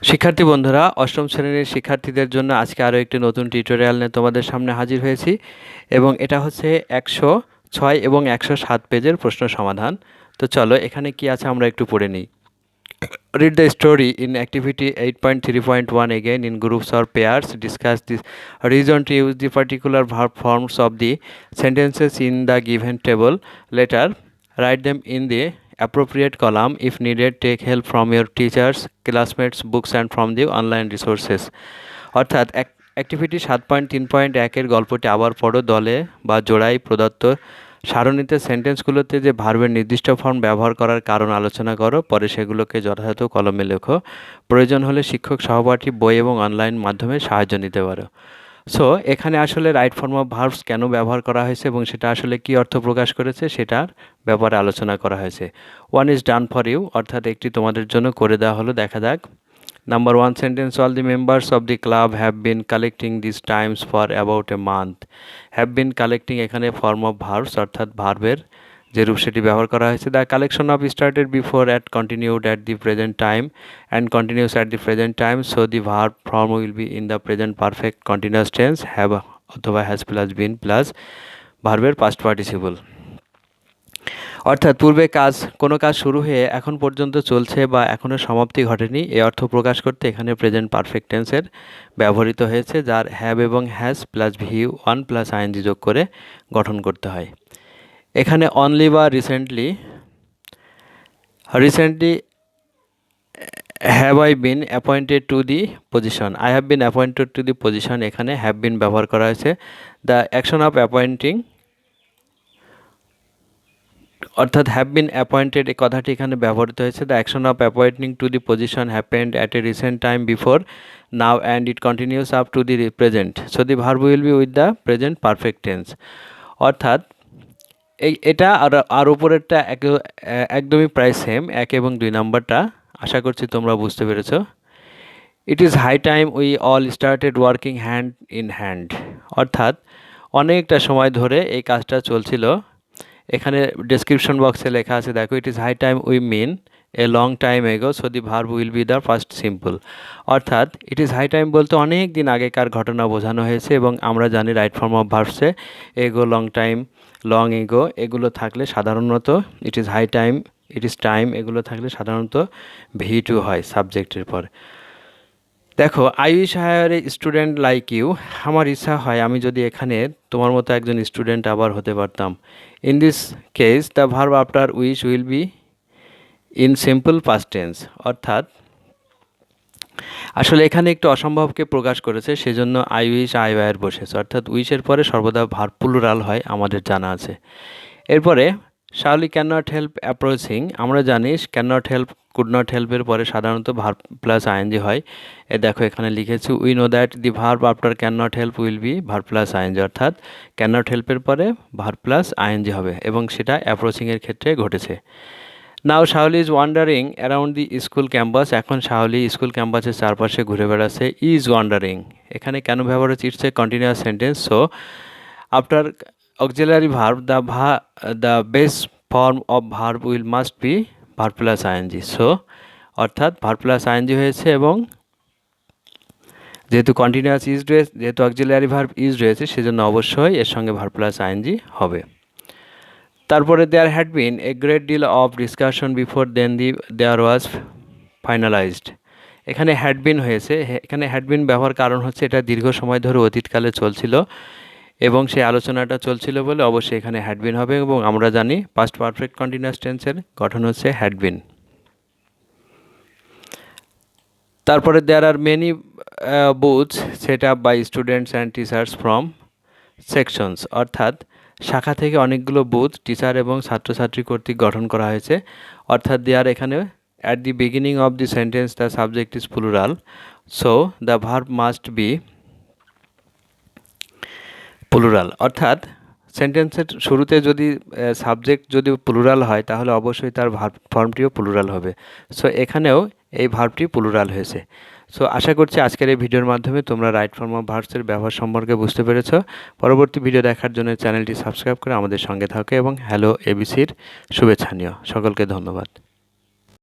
শিক্ষার্থী বন্ধুরা, অষ্টম শ্রেণীর শিক্ষার্থীদের জন্য আজকে আরও একটি নতুন টিউটোরিয়াল নিয়ে তোমাদের সামনে হাজির হয়েছি এবং এটা হচ্ছে 106 এবং 107 পেজের প্রশ্ন সমাধান। তো চলো এখানে কি আছে আমরা একটু পড়ে নিই। Read the story in activity 8.3.1 again in groups or pairs. Discuss the reason to use the particular verb forms of the sentences in the given table. Later, write them in the appropriate column. If needed, take help from your teachers, classmates, books and from the online resources. অর্থাৎ activity 7.3.1 এর গল্পটি আবার পড়ো। দলে বা জোড়ায় প্রদত্ত সারণীতে সেন্টেন্সগুলোতে যে ভার্বের নির্দিষ্ট ফর্ম ব্যবহার করার কারণ আলোচনা করো, পরে সেগুলোকে যথাযথ কলমে লেখো। প্রয়োজন হলে শিক্ষক, সহপাঠী, বই এবং অনলাইন মাধ্যমে সাহায্য নিতে পারো। সো এখানে আসলে রাইট ফর্ম অফ ভার্বস কেন ব্যবহার করা হয়েছে এবং সেটা আসলে কী অর্থ প্রকাশ করেছে সেটার ব্যাপারে আলোচনা করা হয়েছে। One is done for you, অর্থাৎ একটি তোমাদের জন্য করে দেওয়া হলো। দেখা যাক। Number 1 sentence, all the members of the club have been collecting these times for about a month. Have been collecting এখানে ফর্ম অফ ভার্বস অর্থাৎ ভার্বের যে রূপ সেটি ব্যবহার করা হয়েছে। The collection of started before at continued at the present time and continuous at the present time, so the verb form will be in the present perfect continuous tense. Have অথবা has plus been plus ভার্বের past participle. অর্থাৎ পূর্বে কোনো কাজ শুরু হয়ে এখন পর্যন্ত চলছে বা এখনও সমাপ্তি ঘটেনি, এই অর্থ প্রকাশ করতে এখানে প্রেজেন্ট পারফেক্ট টেন্সের ব্যবহৃত হয়েছে, যার হ্যাভ এবং has plus V one plus ING যোগ করে গঠন করতে হয়। এখানে অনলি বা recently have I been appointed to the position, I have been appointed to the position, এখানে হ্যাভ বিন ব্যবহার করা হয়েছে। দ্য অ্যাকশন অফ অ্যাপয়েন্টিং অর্থাৎ হ্যাভ বিন অ্যাপয়েন্টেড এই কথাটি এখানে ব্যবহৃত হয়েছে। The action of appointing to the position happened at a recent time before now and it continues up to the present, so the verb will B with the present perfect tense. অর্থাৎ এটা আর উপরেরটা একদমই প্রায় same, 1 এবং 2 নাম্বারটা। আশা করছি তোমরা বুঝতে পেরেছো। It is high time we all started working hand in hand, অর্থাৎ অনেকটা সময় ধরে এই কাজটা চলছিল। এখানে ডেসক্রিপশন বক্সে লেখা আছে, দেখো, it is high time we mean a long time ago, so the verb will be the first simple. অর্থাৎ ইট ইজ হাই টাইম বলতে অনেক দিন আগেকার ঘটনা বোঝানো হয়েছে এবং আমরা জানি রাইট ফর্ম অফ ভার্বসে এগো, লং টাইম, লং এগো এগুলো থাকলে সাধারণত it is high time, it is time এগুলো থাকলে সাধারণত V2 হয় সাবজেক্টের পর। দেখো, I wish I are a student like you, আমার ইচ্ছা হয় আমি যদি এখানে তোমার মতো একজন স্টুডেন্ট আবার হতে পারতাম। In this case the verb after wish will be in simple past tense, অর্থাৎ আসলে এখানে একটু অসম্ভবকে প্রকাশ করেছে, সেজন্য আই উইশ আই ওয়ার বসেছে, অর্থাৎ উইশের পরে সর্বদা ভার্ব প্লুরাল হয় আমাদের জানা আছে। এরপরে Shaoli can not help approaching, আমরা জানি can not help, could not হেল্পের পরে সাধারণত ভার্ব প্লাস আইএনজি হয়। দেখো এখানে লিখেছি we know that the verb after can not help will be verb plus ING, অর্থাৎ ক্যান নট হেল্পের পরে ভার্ব প্লাস আইএনজি হবে এবং সেটা অ্যাপ্রোচিংয়ের ক্ষেত্রে ঘটেছে। Now Shaoli is wandering around the school campus, এখন শাওলি স্কুল ক্যাম্পাসের চারপাশে ঘুরে বেড়াচ্ছে। ইজ ওয়ান্ডারিং এখানে কেন ব্যবহার হচ্ছে? It's a continuous sentence, so after auxiliary verb the base form of verb will must be verb plus ING. So অর্থাৎ ভার্ব প্লাস আইএনজি হয়েছে এবং যেহেতু কন্টিনিউয়াস ইজ রয়েছে, যেহেতু অক্সিলারি ভার্ব ইজ রয়েছে, সেজন্য অবশ্যই এর সঙ্গে ভার্ব প্লাস আইএনজি হবে। তারপরে there had been a great deal of discussion before then there was finalised, এখানে হ্যাড বিন হয়েছে। এখানে হ্যাড বিন ব্যবহার কারণ হচ্ছে এটা দীর্ঘ সময় ধরে অতীতকালে চলছিল এবং সেই আলোচনাটা চলছিল বলে অবশ্যই এখানে হ্যাড বিন হবে এবং আমরা জানি পাস্ট পারফেক্ট কন্টিনিউয়াস টেন্সের গঠন হচ্ছে হ্যাড বিন। তারপরে there are many booths set up by students and teachers from sections, অর্থাৎ শাখা থেকে অনেকগুলো বুথ টিচার এবং ছাত্রছাত্রী কর্তৃক গঠন করা হয়েছে। অর্থাৎ দেয়ার এখানে at the beginning of the sentence the subject is plural, so the verb must be plural, অর্থাৎ সেন্টেন্সের শুরুতে যদি সাবজেক্ট যদি প্লুরাল হয় তাহলে অবশ্যই তার ভার্ব ফর্মটিও প্লুরাল হবে। সো এখানেও এই ভার্বটি প্লুরাল হয়েছে। সো আশা করছি আজকের এই ভিডিওর মাধ্যমে তোমরা রাইট ফর্ম অফ ভার্বসের ব্যবহার সম্পর্কে বুঝতে পেরেছো। পরবর্তী ভিডিও দেখার জন্য চ্যানেলটি সাবস্ক্রাইব করে আমাদের সঙ্গে থাকো এবং হ্যালো এবিসির শুভেচ্ছা নিও। সকলকে ধন্যবাদ।